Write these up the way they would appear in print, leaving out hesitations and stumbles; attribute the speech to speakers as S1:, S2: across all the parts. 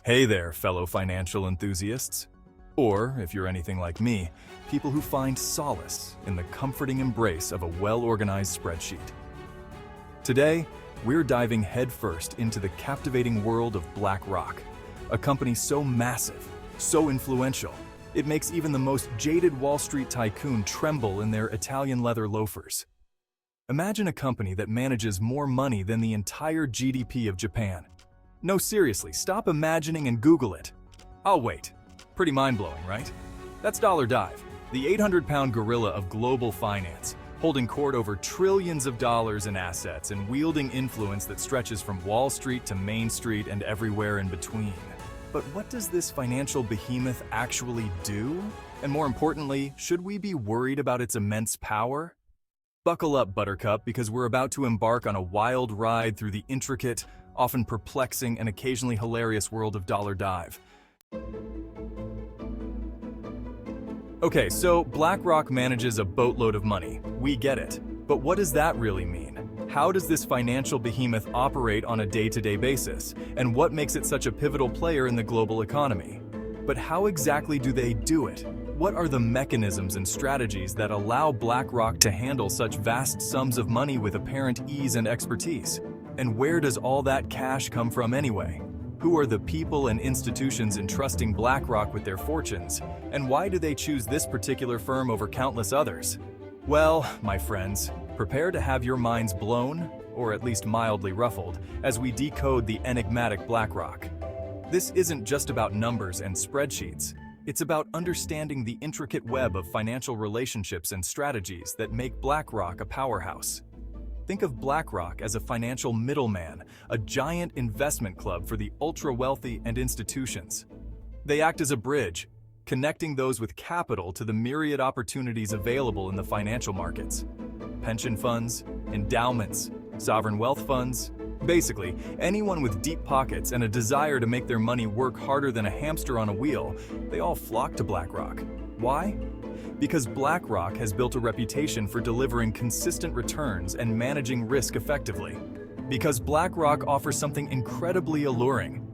S1: Hey there, fellow financial enthusiasts. Or, if you're anything like me, people who find solace in the comforting embrace of a well-organized spreadsheet. Today, we're diving headfirst into the captivating world of BlackRock, a company so massive, so influential, it makes even the most jaded Wall Street tycoon tremble in their Italian leather loafers. Imagine a company that manages more money than the entire GDP of Japan. No, seriously, stop imagining and Google it. I'll wait. Pretty mind-blowing, right? That's Dollar Dive, the 800-pound gorilla of global finance, holding court over trillions of dollars in assets and wielding influence that stretches from Wall Street to Main Street and everywhere in between. But what does this financial behemoth actually do? And more importantly, should we be worried about its immense power? Buckle up, Buttercup, because we're about to embark on a wild ride through the intricate, often perplexing and occasionally hilarious world of Dollar Dive. Okay, so BlackRock manages a boatload of money. We get it. But what does that really mean? How does this financial behemoth operate on a day-to-day basis? And what makes it such a pivotal player in the global economy? But how exactly do they do it? What are the mechanisms and strategies that allow BlackRock to handle such vast sums of money with apparent ease and expertise? And where does all that cash come from anyway? Who are the people and institutions entrusting BlackRock with their fortunes? And why do they choose this particular firm over countless others? Well, my friends, prepare to have your minds blown, or at least mildly ruffled, as we decode the enigmatic BlackRock. This isn't just about numbers and spreadsheets. It's about understanding the intricate web of financial relationships and strategies that make BlackRock a powerhouse. Think of BlackRock as a financial middleman, a giant investment club for the ultra-wealthy and institutions. They act as a bridge, connecting those with capital to the myriad opportunities available in the financial markets. Pension funds, endowments, sovereign wealth funds, basically, anyone with deep pockets and a desire to make their money work harder than a hamster on a wheel, they all flock to BlackRock. Why? Because BlackRock has built a reputation for delivering consistent returns and managing risk effectively. Because BlackRock offers something incredibly alluring: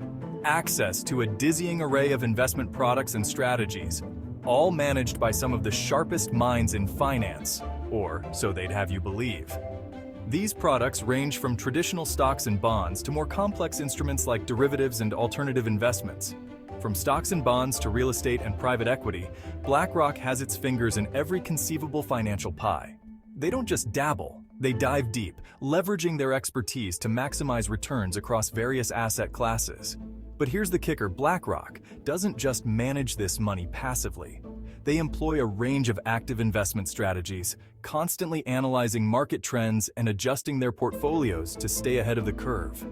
S1: access to a dizzying array of investment products and strategies, all managed by some of the sharpest minds in finance, or so they'd have you believe. These products range from traditional stocks and bonds to more complex instruments like derivatives and alternative investments. From stocks and bonds to real estate and private equity, BlackRock has its fingers in every conceivable financial pie. They don't just dabble, they dive deep, leveraging their expertise to maximize returns across various asset classes. But here's the kicker: BlackRock doesn't just manage this money passively. They employ a range of active investment strategies, constantly analyzing market trends and adjusting their portfolios to stay ahead of the curve.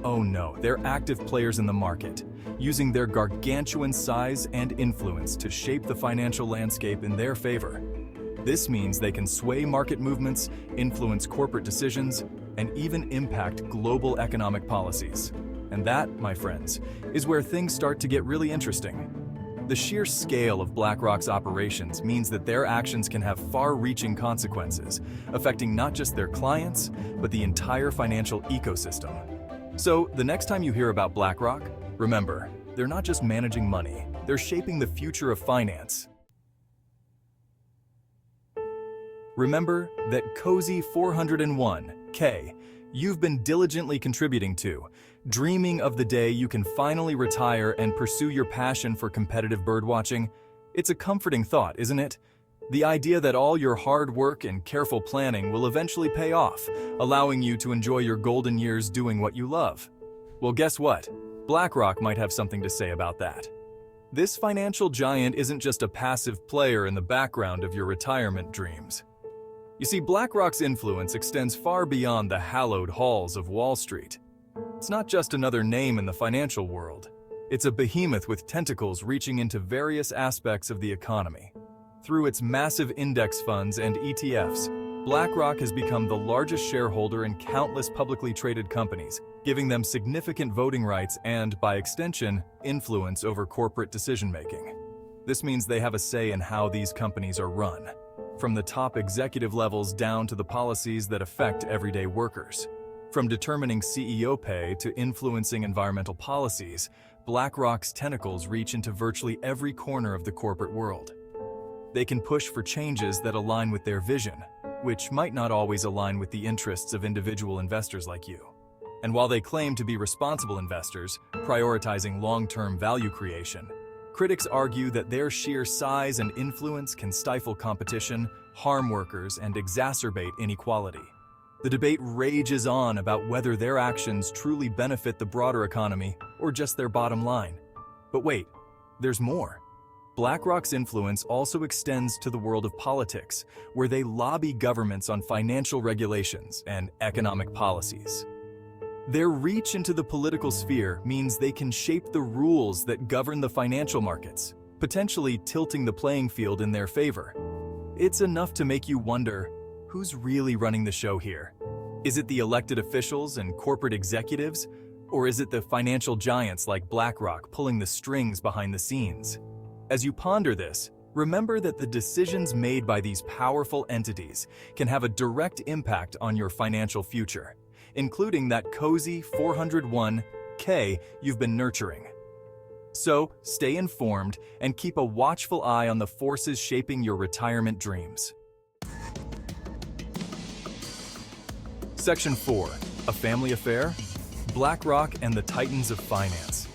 S1: Oh no, they're active players in the market, using their gargantuan size and influence to shape the financial landscape in their favor. This means they can sway market movements, influence corporate decisions, and even impact global economic policies. And that, my friends, is where things start to get really interesting. The sheer scale of BlackRock's operations means that their actions can have far-reaching consequences, affecting not just their clients, but the entire financial ecosystem. So, the next time you hear about BlackRock, remember, they're not just managing money, they're shaping the future of finance. Remember that cozy 401k you've been diligently contributing to, dreaming of the day you can finally retire and pursue your passion for competitive birdwatching. It's a comforting thought, isn't it? The idea that all your hard work and careful planning will eventually pay off, allowing you to enjoy your golden years doing what you love. Well, guess what? BlackRock might have something to say about that. This financial giant isn't just a passive player in the background of your retirement dreams. You see, BlackRock's influence extends far beyond the hallowed halls of Wall Street. It's not just another name in the financial world. It's a behemoth with tentacles reaching into various aspects of the economy. Through its massive index funds and ETFs, BlackRock has become the largest shareholder in countless publicly traded companies, giving them significant voting rights and, by extension, influence over corporate decision-making. This means they have a say in how these companies are run, from the top executive levels down to the policies that affect everyday workers. From determining CEO pay to influencing environmental policies, BlackRock's tentacles reach into virtually every corner of the corporate world. They can push for changes that align with their vision, which might not always align with the interests of individual investors like you. And while they claim to be responsible investors, prioritizing long-term value creation, critics argue that their sheer size and influence can stifle competition, harm workers, and exacerbate inequality. The debate rages on about whether their actions truly benefit the broader economy or just their bottom line. But wait, there's more. BlackRock's influence also extends to the world of politics, where they lobby governments on financial regulations and economic policies. Their reach into the political sphere means they can shape the rules that govern the financial markets, potentially tilting the playing field in their favor. It's enough to make you wonder, who's really running the show here? Is it the elected officials and corporate executives, or is it the financial giants like BlackRock pulling the strings behind the scenes? As you ponder this, remember that the decisions made by these powerful entities can have a direct impact on your financial future, including that cozy 401k you've been nurturing. So, stay informed and keep a watchful eye on the forces shaping your retirement dreams. Section 4. A family affair? BlackRock and the Titans of Finance.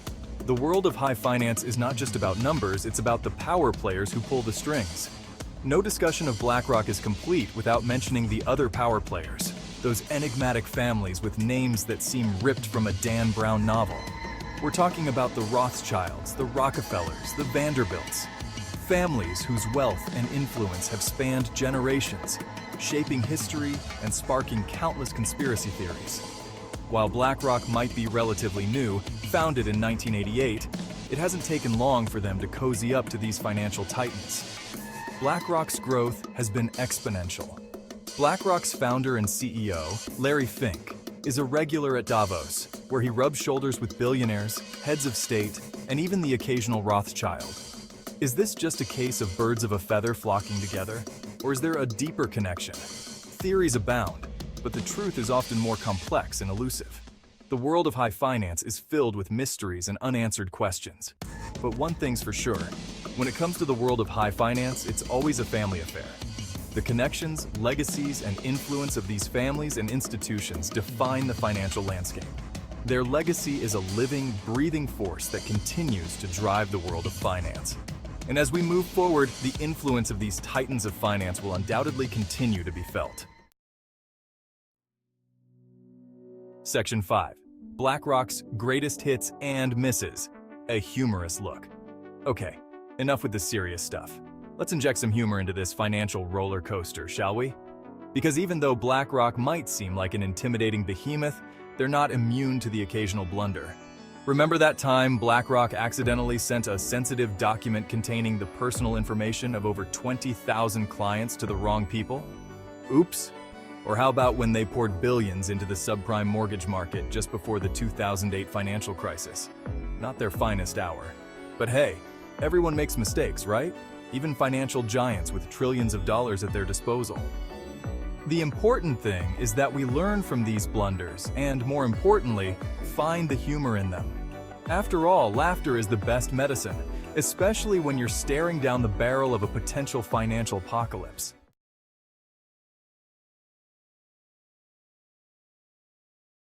S1: The world of high finance is not just about numbers, it's about the power players who pull the strings. No discussion of BlackRock is complete without mentioning the other power players, those enigmatic families with names that seem ripped from a Dan Brown novel. We're talking about the Rothschilds, the Rockefellers, the Vanderbilts. Families whose wealth and influence have spanned generations, shaping history and sparking countless conspiracy theories. While BlackRock might be relatively new, founded in 1988, it hasn't taken long for them to cozy up to these financial titans. BlackRock's growth has been exponential. BlackRock's founder and CEO, Larry Fink, is a regular at Davos, where he rubs shoulders with billionaires, heads of state, and even the occasional Rothschild. Is this just a case of birds of a feather flocking together? Or is there a deeper connection? Theories abound, but the truth is often more complex and elusive. The world of high finance is filled with mysteries and unanswered questions. But one thing's for sure, when it comes to the world of high finance, it's always a family affair. The connections, legacies, and influence of these families and institutions define the financial landscape. Their legacy is a living, breathing force that continues to drive the world of finance. And as we move forward, the influence of these titans of finance will undoubtedly continue to be felt. Section 5. BlackRock's Greatest Hits and Misses. A humorous look. Okay, enough with the serious stuff. Let's inject some humor into this financial roller coaster, shall we? Because even though BlackRock might seem like an intimidating behemoth, they're not immune to the occasional blunder. Remember that time BlackRock accidentally sent a sensitive document containing the personal information of over 20,000 clients to the wrong people? Oops. Or how about when they poured billions into the subprime mortgage market just before the 2008 financial crisis? Not their finest hour. But hey, everyone makes mistakes, right? Even financial giants with trillions of dollars at their disposal. The important thing is that we learn from these blunders and, more importantly, find the humor in them. After all, laughter is the best medicine, especially when you're staring down the barrel of a potential financial apocalypse.